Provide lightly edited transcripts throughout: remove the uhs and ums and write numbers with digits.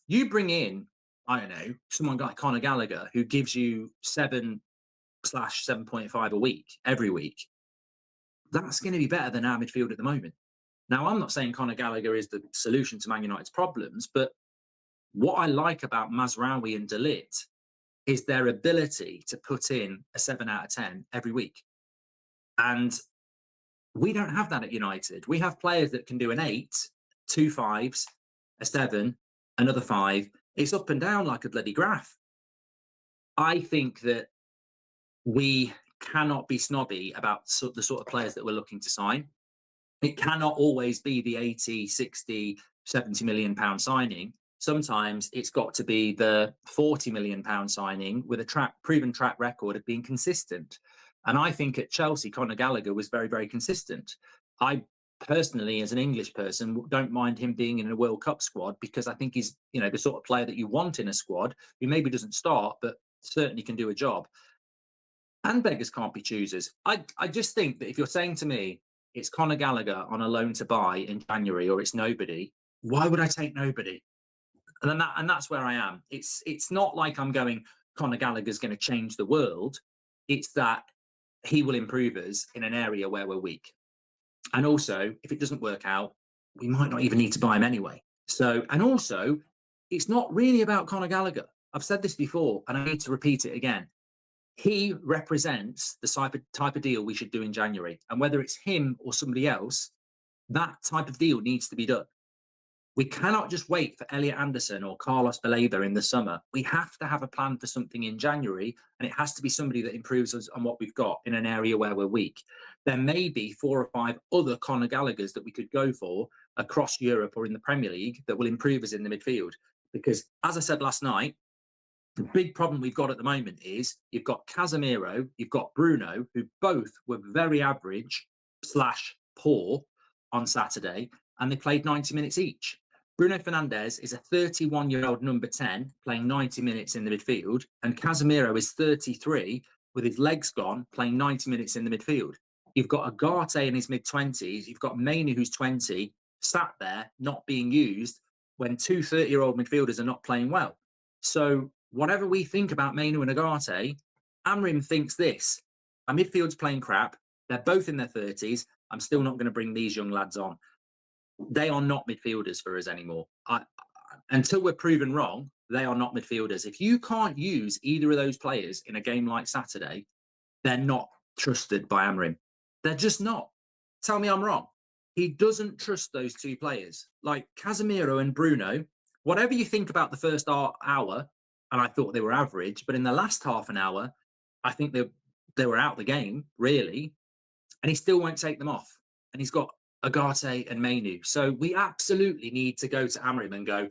You bring in, I don't know, someone like Conor Gallagher who gives you 7/7.5 a week every week. That's going to be better than our midfield at the moment. Now, I'm not saying Conor Gallagher is the solution to Man United's problems, but what I like about Mazraoui and De Ligt is their ability to put in a 7 out of 10 every week. And we don't have that at United. We have players that can do an 8, 2 5s, a 7, another 5. It's up and down like a bloody graph. I think that we cannot be snobby about the sort of players that we're looking to sign. It cannot always be the 80, 60, 70 million pound signing. Sometimes it's got to be the 40 million pound signing with a proven track record of being consistent. And I think at Chelsea, Conor Gallagher was very, very consistent. I personally, as an English person, don't mind him being in a World Cup squad because I think he's, the sort of player that you want in a squad who maybe doesn't start, but certainly can do a job. And beggars can't be choosers. I just think that if you're saying to me, it's Conor Gallagher on a loan to buy in January, or it's nobody, why would I take nobody? And that's where I am. It's not like I'm going, Conor Gallagher's going to change the world. It's that he will improve us in an area where we're weak. And also, if it doesn't work out, we might not even need to buy him anyway. So, and also, it's not really about Conor Gallagher. I've said this before, and I need to repeat it again. He represents the type of deal we should do in January. And whether it's him or somebody else, that type of deal needs to be done. We cannot just wait for Elliot Anderson or Carlos Baleba in the summer. We have to have a plan for something in January, and it has to be somebody that improves us on what we've got in an area where we're weak. There may be 4 or 5 other Conor Gallaghers that we could go for across Europe or in the Premier League that will improve us in the midfield. Because, as I said last night, the big problem we've got at the moment is you've got Casemiro, you've got Bruno, who both were very average / poor on Saturday, and they played 90 minutes each. Bruno Fernandes is a 31-year-old number 10 playing 90 minutes in the midfield, and Casemiro is 33 with his legs gone playing 90 minutes in the midfield. You've got Ugarte in his mid-20s, you've got Mainoo who's 20, sat there not being used when 2 30-year-old midfielders are not playing well. So whatever we think about Mainoo and Ugarte, Amorim thinks this: our midfield's playing crap, they're both in their 30s, I'm still not going to bring these young lads on. They are not midfielders for us anymore. Until we're proven wrong, they are not midfielders. If you can't use either of those players in a game like Saturday, they're not trusted by Amorim. They're just not. Tell me I'm wrong. He doesn't trust those 2 players. Like Casemiro and Bruno, whatever you think about the first hour, and I thought they were average, but in the last half an hour, I think they were out the game, really, and he still won't take them off. And he's got Ugarte and Mainoo. So we absolutely need to go to Amorim and go,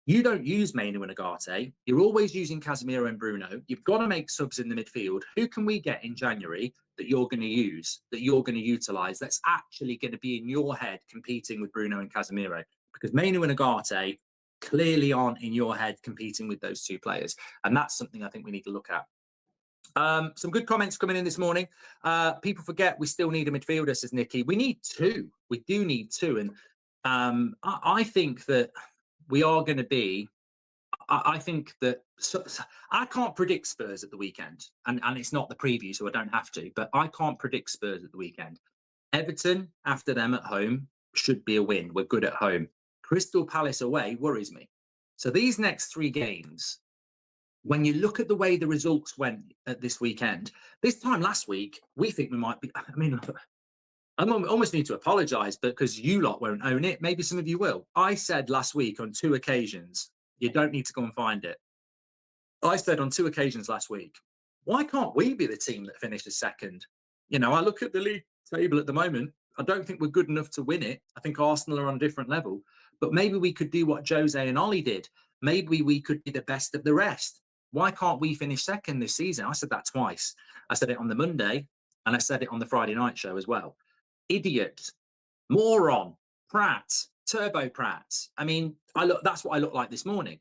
you don't use Mainoo and Ugarte. You're always using Casemiro and Bruno. You've got to make subs in the midfield. Who can we get in January that you're going to use, that you're going to utilise, that's actually going to be in your head competing with Bruno and Casemiro? Because Mainoo and Ugarte clearly aren't in your head competing with those 2 players. And that's something I think we need to look at. Some good comments coming in this morning. People forget we still need a midfielder, says Nikki. We need 2. We do need 2. And I think that we are going to be, I think that, I can't predict Spurs at the weekend. And it's not the preview, so I don't have to. But I can't predict Spurs at the weekend. Everton, after them at home, should be a win. We're good at home. Crystal Palace away worries me. So these next 3 games, when you look at the way the results went at this weekend, this time last week, we think we might be, I almost need to apologise because you lot won't own it. Maybe some of you will. I said last week on 2 occasions, you don't need to go and find it. I said on 2 occasions last week, why can't we be the team that finishes second? I look at the league table at the moment. I don't think we're good enough to win it. I think Arsenal are on a different level. But maybe we could do what Jose and Ollie did. Maybe we could be the best of the rest. Why can't we finish second this season? I said that twice. I said it on the Monday, and I said it on the Friday night show as well. Idiot, moron, prat, turbo prat. That's what I look like this morning.